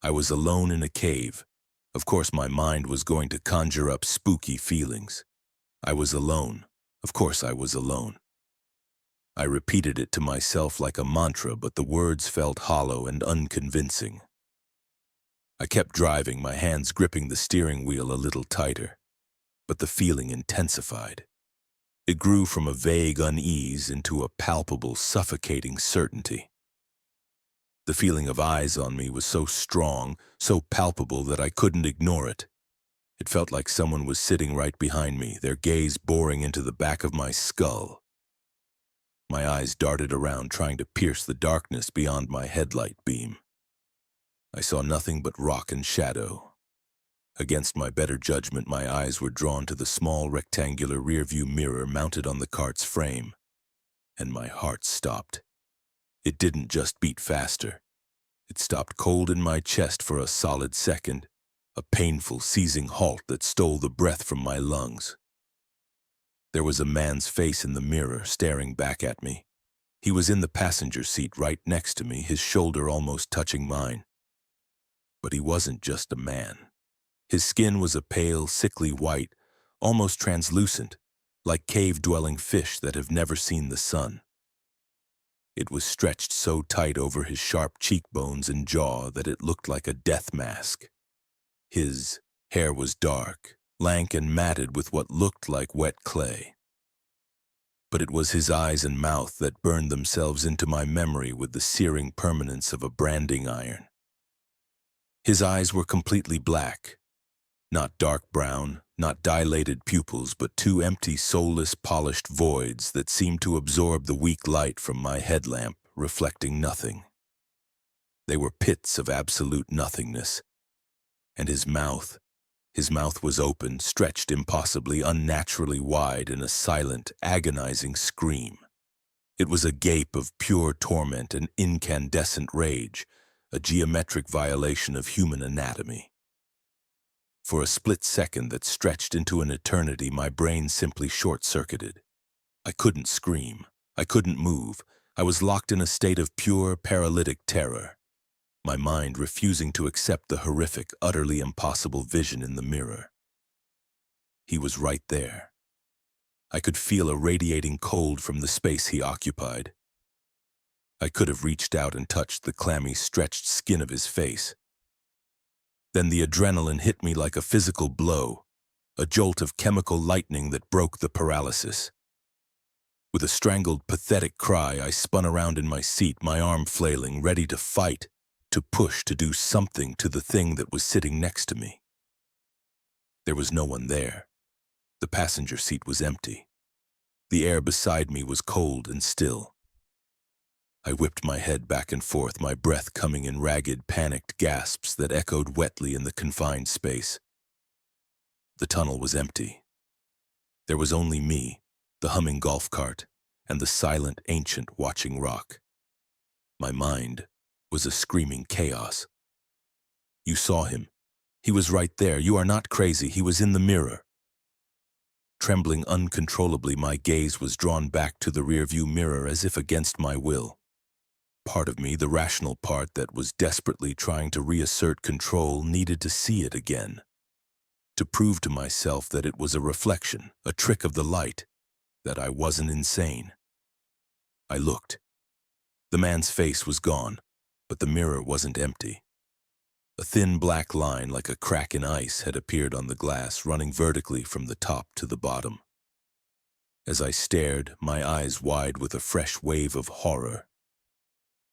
I was alone in a cave. Of course, my mind was going to conjure up spooky feelings. I was alone. Of course, I was alone. I repeated it to myself like a mantra, but the words felt hollow and unconvincing. I kept driving, my hands gripping the steering wheel a little tighter, but the feeling intensified. It grew from a vague unease into a palpable, suffocating certainty. The feeling of eyes on me was so strong, so palpable that I couldn't ignore it. It felt like someone was sitting right behind me, their gaze boring into the back of my skull. My eyes darted around, trying to pierce the darkness beyond my headlight beam. I saw nothing but rock and shadow. Against my better judgment, my eyes were drawn to the small rectangular rearview mirror mounted on the cart's frame, and my heart stopped. It didn't just beat faster. It stopped cold in my chest for a solid second, a painful, seizing halt that stole the breath from my lungs. There was a man's face in the mirror, staring back at me. He was in the passenger seat right next to me, his shoulder almost touching mine. But he wasn't just a man. His skin was a pale, sickly white, almost translucent, like cave-dwelling fish that have never seen the sun. It was stretched so tight over his sharp cheekbones and jaw that it looked like a death mask. His hair was dark, lank and matted with what looked like wet clay. But it was his eyes and mouth that burned themselves into my memory with the searing permanence of a branding iron. His eyes were completely black, not dark brown, not dilated pupils, but two empty, soulless, polished voids that seemed to absorb the weak light from my headlamp, reflecting nothing. They were pits of absolute nothingness. And his mouth was open, stretched impossibly, unnaturally wide in a silent, agonizing scream. It was a gape of pure torment and incandescent rage, a geometric violation of human anatomy. For a split second that stretched into an eternity, my brain simply short-circuited. I couldn't scream. I couldn't move. I was locked in a state of pure, paralytic terror, my mind refusing to accept the horrific, utterly impossible vision in the mirror. He was right there. I could feel a radiating cold from the space he occupied. I could have reached out and touched the clammy, stretched skin of his face. Then the adrenaline hit me like a physical blow, a jolt of chemical lightning that broke the paralysis. With a strangled, pathetic cry, I spun around in my seat, my arm flailing, ready to fight, to push, to do something to the thing that was sitting next to me. There was no one there. The passenger seat was empty. The air beside me was cold and still. I whipped my head back and forth, my breath coming in ragged, panicked gasps that echoed wetly in the confined space. The tunnel was empty. There was only me, the humming golf cart, and the silent, ancient watching rock. My mind was a screaming chaos. You saw him. He was right there. You are not crazy. He was in the mirror. Trembling uncontrollably, my gaze was drawn back to the rearview mirror as if against my will. Part of me, the rational part that was desperately trying to reassert control, needed to see it again, to prove to myself that it was a reflection, a trick of the light, that I wasn't insane. I looked. The man's face was gone, but the mirror wasn't empty. A thin black line, like a crack in ice, had appeared on the glass, running vertically from the top to the bottom. As I stared, my eyes wide with a fresh wave of horror,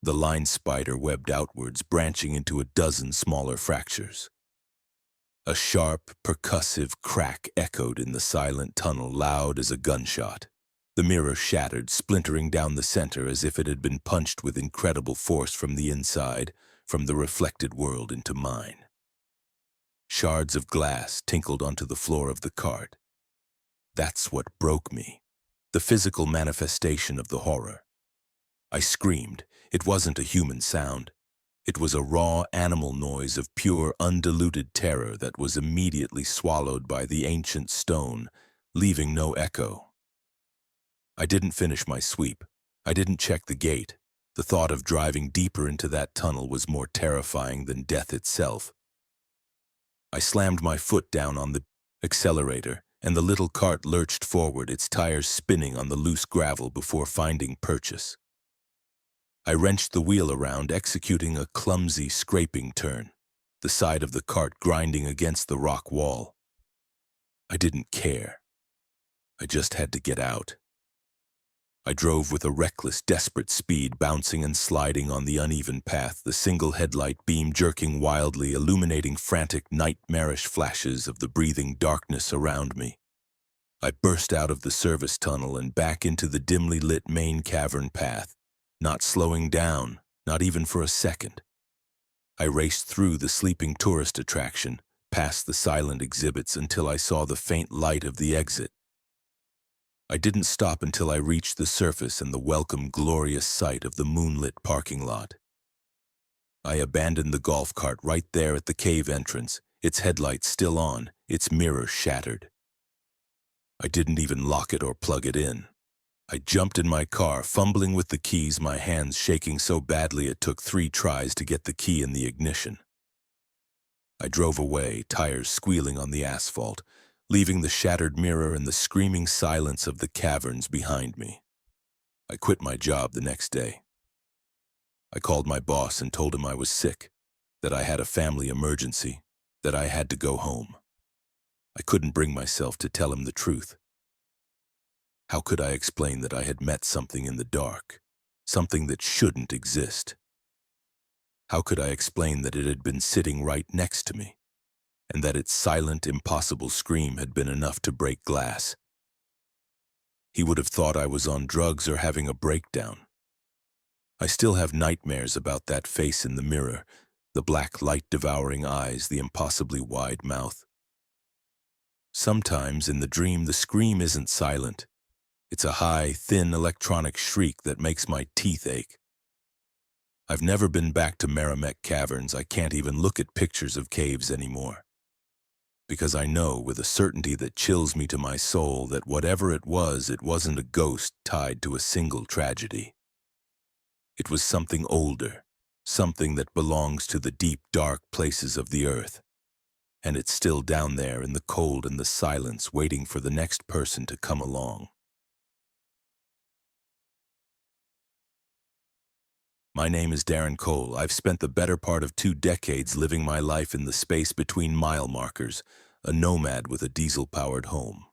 the line spider webbed outwards, branching into a dozen smaller fractures. A sharp, percussive crack echoed in the silent tunnel, loud as a gunshot. The mirror shattered, splintering down the center as if it had been punched with incredible force from the inside, from the reflected world into mine. Shards of glass tinkled onto the floor of the cart. That's what broke me. The physical manifestation of the horror. I screamed. It wasn't a human sound. It was a raw animal noise of pure, undiluted terror that was immediately swallowed by the ancient stone, leaving no echo. I didn't finish my sweep. I didn't check the gate. The thought of driving deeper into that tunnel was more terrifying than death itself. I slammed my foot down on the accelerator, and the little cart lurched forward, its tires spinning on the loose gravel before finding purchase. I wrenched the wheel around, executing a clumsy scraping turn, the side of the cart grinding against the rock wall. I didn't care. I just had to get out. I drove with a reckless, desperate speed, bouncing and sliding on the uneven path, the single headlight beam jerking wildly, illuminating frantic, nightmarish flashes of the breathing darkness around me. I burst out of the service tunnel and back into the dimly lit main cavern path, not slowing down, not even for a second. I raced through the sleeping tourist attraction, past the silent exhibits until I saw the faint light of the exit. I didn't stop until I reached the surface and the welcome, glorious sight of the moonlit parking lot. I abandoned the golf cart right there at the cave entrance, its headlights still on, its mirror shattered. I didn't even lock it or plug it in. I jumped in my car, fumbling with the keys, my hands shaking so badly it took 3 tries to get the key in the ignition. I drove away, tires squealing on the asphalt, leaving the shattered mirror and the screaming silence of the caverns behind me. I quit my job the next day. I called my boss and told him I was sick, that I had a family emergency, that I had to go home. I couldn't bring myself to tell him the truth. How could I explain that I had met something in the dark, something that shouldn't exist? How could I explain that it had been sitting right next to me, and that its silent, impossible scream had been enough to break glass? He would have thought I was on drugs or having a breakdown. I still have nightmares about that face in the mirror, the black light-devouring eyes, the impossibly wide mouth. Sometimes in the dream, the scream isn't silent. It's a high, thin electronic shriek that makes my teeth ache. I've never been back to Merrimack Caverns. I can't even look at pictures of caves anymore. Because I know with a certainty that chills me to my soul that whatever it wasn't a ghost tied to a single tragedy. It was something older, something that belongs to the deep, dark places of the earth. And it's still down there in the cold and the silence, waiting for the next person to come along. My name is Darren Cole. I've spent the better part of 2 decades living my life in the space between mile markers, a nomad with a diesel-powered home.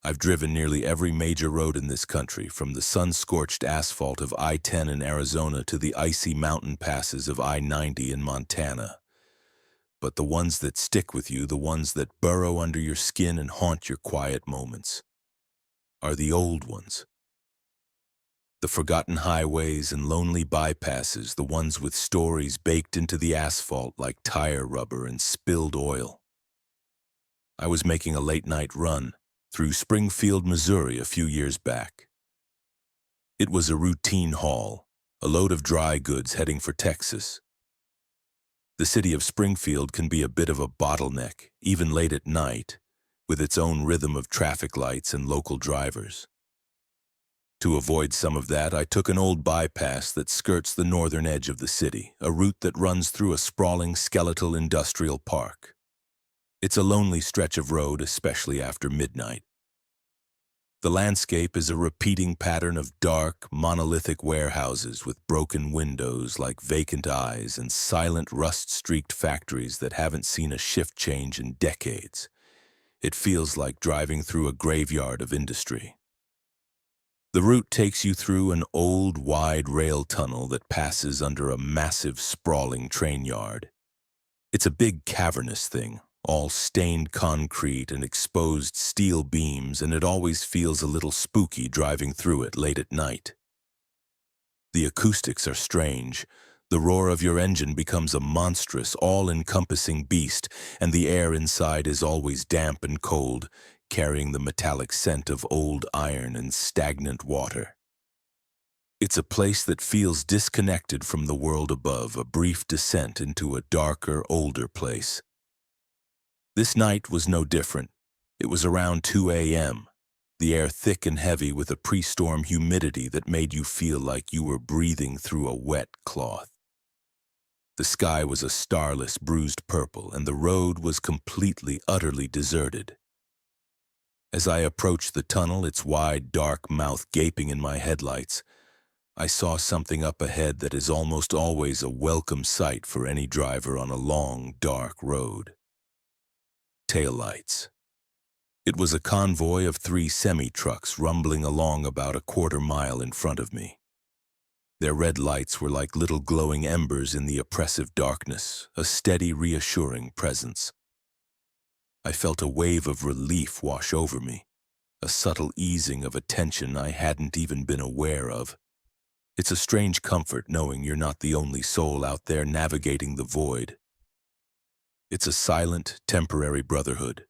I've driven nearly every major road in this country, from the sun-scorched asphalt of I-10 in Arizona to the icy mountain passes of I-90 in Montana. But the ones that stick with you, the ones that burrow under your skin and haunt your quiet moments, are the old ones. The forgotten highways and lonely bypasses, the ones with stories baked into the asphalt like tire rubber and spilled oil. I was making a late-night run through Springfield, Missouri a few years back. It was a routine haul, a load of dry goods heading for Texas. The city of Springfield can be a bit of a bottleneck, even late at night, with its own rhythm of traffic lights and local drivers. To avoid some of that, I took an old bypass that skirts the northern edge of the city, a route that runs through a sprawling skeletal industrial park. It's a lonely stretch of road, especially after midnight. The landscape is a repeating pattern of dark, monolithic warehouses with broken windows like vacant eyes and silent, rust-streaked factories that haven't seen a shift change in decades. It feels like driving through a graveyard of industry. The route takes you through an old, wide rail tunnel that passes under a massive, sprawling train yard. It's a big, cavernous thing, all stained concrete and exposed steel beams, and it always feels a little spooky driving through it late at night. The acoustics are strange. The roar of your engine becomes a monstrous, all-encompassing beast, and the air inside is always damp and cold, carrying the metallic scent of old iron and stagnant water. It's a place that feels disconnected from the world above, a brief descent into a darker, older place. This night was no different. It was around 2 a.m., the air thick and heavy with a pre-storm humidity that made you feel like you were breathing through a wet cloth. The sky was a starless, bruised purple, and the road was completely, utterly deserted. As I approached the tunnel, its wide, dark mouth gaping in my headlights, I saw something up ahead that is almost always a welcome sight for any driver on a long, dark road. Taillights. It was a convoy of 3 semi-trucks rumbling along about a quarter-mile in front of me. Their red lights were like little glowing embers in the oppressive darkness, a steady, reassuring presence. I felt a wave of relief wash over me, a subtle easing of a tension I hadn't even been aware of. It's a strange comfort knowing you're not the only soul out there navigating the void. It's a silent, temporary brotherhood.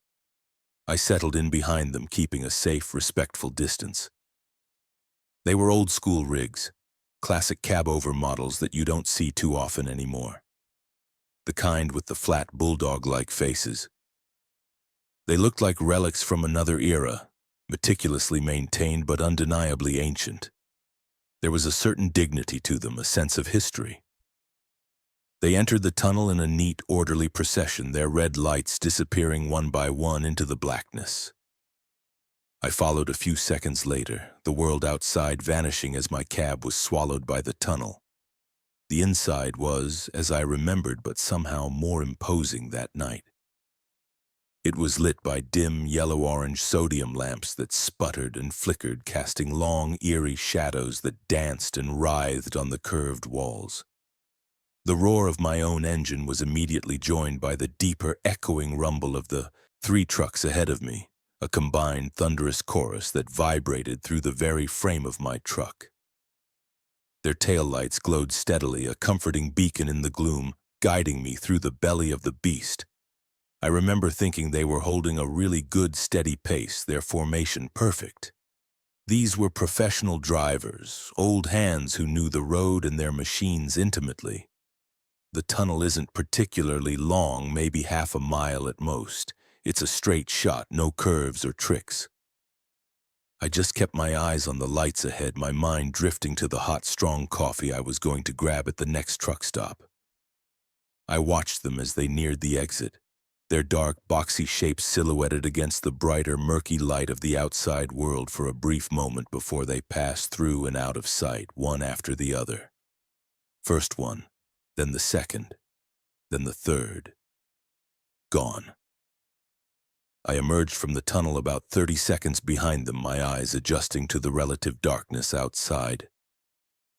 I settled in behind them, keeping a safe, respectful distance. They were old-school rigs, classic cab-over models that you don't see too often anymore. The kind with the flat, bulldog-like faces. They looked like relics from another era, meticulously maintained but undeniably ancient. There was a certain dignity to them, a sense of history. They entered the tunnel in a neat, orderly procession, their red lights disappearing one by one into the blackness. I followed a few seconds later, the world outside vanishing as my cab was swallowed by the tunnel. The inside was, as I remembered, but somehow more imposing that night. It was lit by dim, yellow-orange sodium lamps that sputtered and flickered, casting long, eerie shadows that danced and writhed on the curved walls. The roar of my own engine was immediately joined by the deeper, echoing rumble of the 3 trucks ahead of me, a combined, thunderous chorus that vibrated through the very frame of my truck. Their taillights glowed steadily, a comforting beacon in the gloom, guiding me through the belly of the beast. I remember thinking they were holding a really good, steady pace, their formation perfect. These were professional drivers, old hands who knew the road and their machines intimately. The tunnel isn't particularly long, maybe half a mile at most. It's a straight shot, no curves or tricks. I just kept my eyes on the lights ahead, my mind drifting to the hot, strong coffee I was going to grab at the next truck stop. I watched them as they neared the exit, their dark, boxy shapes silhouetted against the brighter, murky light of the outside world for a brief moment before they passed through and out of sight, one after the other. First one, then the second, then the third. Gone. I emerged from the tunnel about 30 seconds behind them, my eyes adjusting to the relative darkness outside.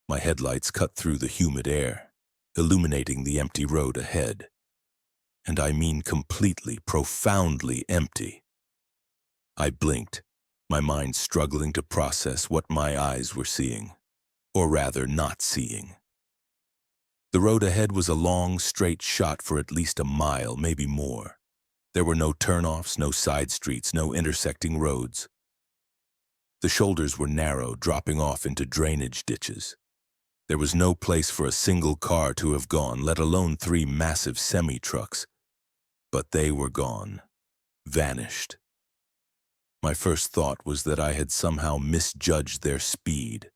My headlights cut through the humid air, illuminating the empty road ahead. And I mean completely, profoundly empty. I blinked, my mind struggling to process what my eyes were seeing, or rather not seeing. The road ahead was a long, straight shot for at least a mile, maybe more. There were no turnoffs, no side streets, no intersecting roads. The shoulders were narrow, dropping off into drainage ditches. There was no place for a single car to have gone, let alone 3 massive semi-trucks. But they were gone, vanished. My first thought was that I had somehow misjudged their speed.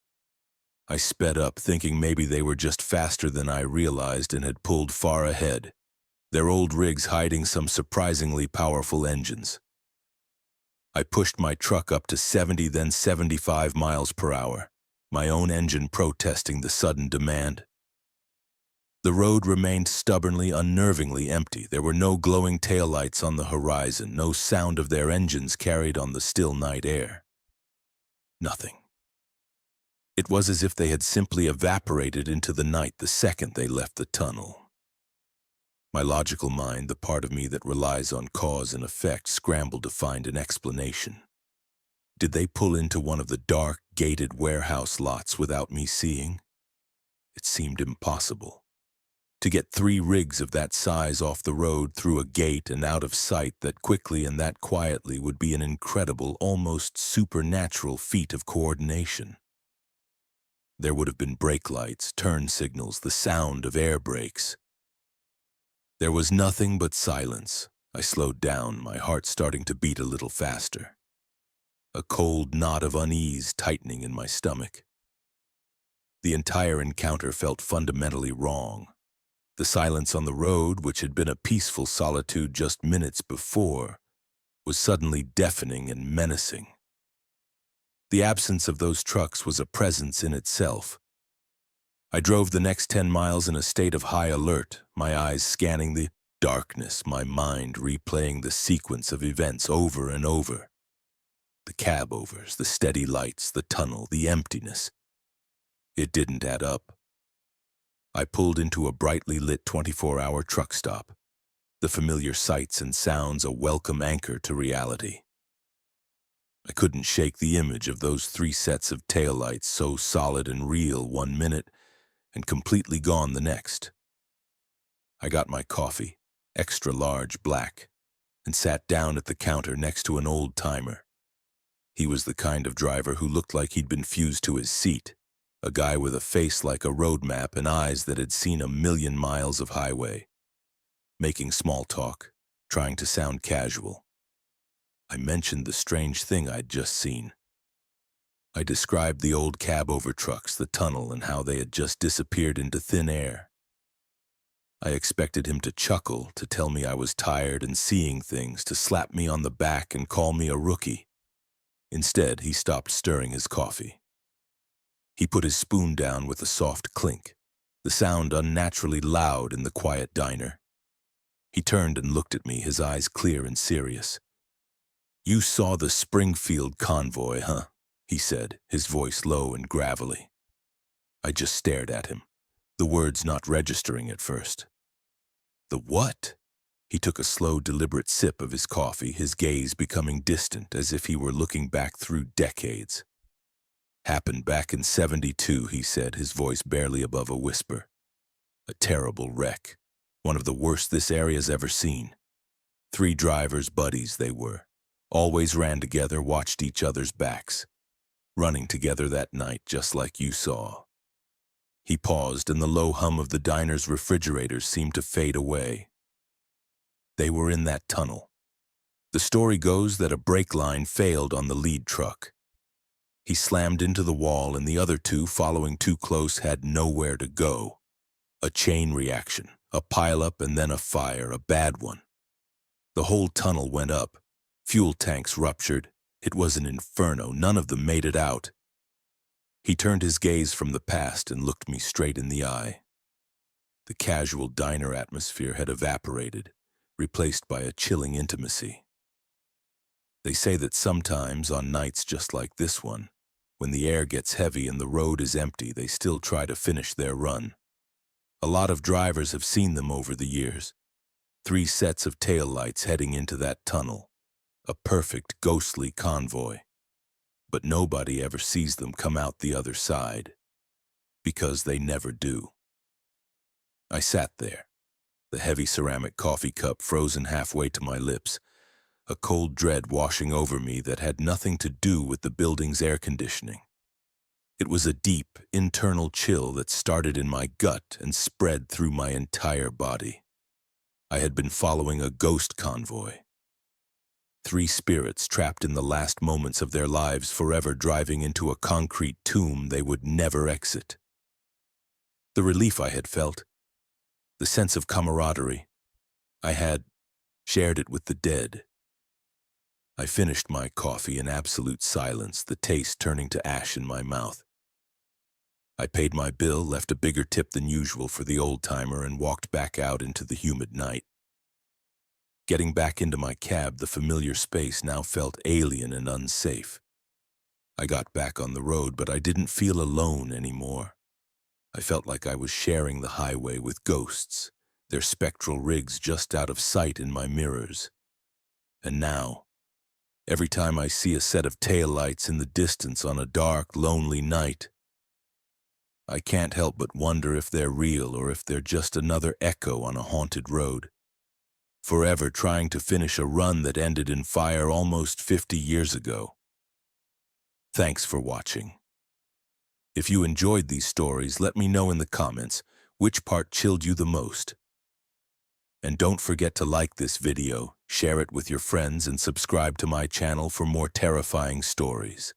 I sped up, thinking maybe they were just faster than I realized and had pulled far ahead, their old rigs hiding some surprisingly powerful engines. I pushed my truck up to 70, then 75 miles per hour, my own engine protesting the sudden demand. The road remained stubbornly, unnervingly empty. There were no glowing taillights on the horizon, no sound of their engines carried on the still night air. Nothing. It was as if they had simply evaporated into the night the second they left the tunnel. My logical mind, the part of me that relies on cause and effect, scrambled to find an explanation. Did they pull into one of the dark, gated warehouse lots without me seeing? It seemed impossible. To get 3 rigs of that size off the road through a gate and out of sight that quickly and that quietly would be an incredible, almost supernatural feat of coordination. There would have been brake lights, turn signals, the sound of air brakes. There was nothing but silence. I slowed down, my heart starting to beat a little faster. A cold knot of unease tightening in my stomach. The entire encounter felt fundamentally wrong. The silence on the road, which had been a peaceful solitude just minutes before, was suddenly deafening and menacing. The absence of those trucks was a presence in itself. I drove the next 10 miles in a state of high alert, my eyes scanning the darkness, my mind replaying the sequence of events over and over. The cab-overs, the steady lights, the tunnel, the emptiness. It didn't add up. I pulled into a brightly lit 24-hour truck stop, the familiar sights and sounds a welcome anchor to reality. I couldn't shake the image of those 3 sets of taillights so solid and real one minute and completely gone the next. I got my coffee, extra large black, and sat down at the counter next to an old-timer. He was the kind of driver who looked like he'd been fused to his seat. A guy with a face like a road map and eyes that had seen 1,000,000 miles of highway. Making small talk, trying to sound casual. I mentioned the strange thing I'd just seen. I described the old cab-over trucks, the tunnel, and how they had just disappeared into thin air. I expected him to chuckle, to tell me I was tired and seeing things, to slap me on the back and call me a rookie. Instead, he stopped stirring his coffee. He put his spoon down with a soft clink, the sound unnaturally loud in the quiet diner. He turned and looked at me, his eyes clear and serious. "You saw the Springfield convoy, huh?" he said, his voice low and gravelly. I just stared at him, the words not registering at first. "The what?" He took a slow, deliberate sip of his coffee, his gaze becoming distant as if he were looking back through decades. "Happened back in '72, he said, his voice barely above a whisper. "A terrible wreck, one of the worst this area's ever seen. 3 drivers, buddies they were. Always ran together, watched each other's backs. Running together that night, just like you saw." He paused, and the low hum of the diner's refrigerators seemed to fade away. They were in that tunnel. The story goes that a brake line failed on the lead truck. He slammed into the wall, and the other 2, following too close, had nowhere to go. A chain reaction, a pileup, and then a fire, a bad one. The whole tunnel went up. Fuel tanks ruptured. It was an inferno. None of them made it out. He turned his gaze from the past and looked me straight in the eye. The casual diner atmosphere had evaporated, replaced by a chilling intimacy. They say that sometimes, on nights just like this one, when the air gets heavy and the road is empty, they still try to finish their run. A lot of drivers have seen them over the years. 3 sets of taillights heading into that tunnel. A perfect, ghostly convoy. But nobody ever sees them come out the other side. Because they never do. I sat there, the heavy ceramic coffee cup frozen halfway to my lips, a cold dread washing over me that had nothing to do with the building's air conditioning. It was a deep, internal chill that started in my gut and spread through my entire body. I had been following a ghost convoy. 3 spirits trapped in the last moments of their lives, forever driving into a concrete tomb they would never exit. The relief I had felt, the sense of camaraderie, I had shared it with the dead. I finished my coffee in absolute silence, the taste turning to ash in my mouth. I paid my bill, left a bigger tip than usual for the old-timer, and walked back out into the humid night. Getting back into my cab, the familiar space now felt alien and unsafe. I got back on the road, but I didn't feel alone anymore. I felt like I was sharing the highway with ghosts, their spectral rigs just out of sight in my mirrors. And now, every time I see a set of taillights in the distance on a dark, lonely night, I can't help but wonder if they're real or if they're just another echo on a haunted road, forever trying to finish a run that ended in fire almost 50 years ago. Thanks for watching. If you enjoyed these stories, let me know in the comments which part chilled you the most. And don't forget to like this video, share it with your friends, and subscribe to my channel for more terrifying stories.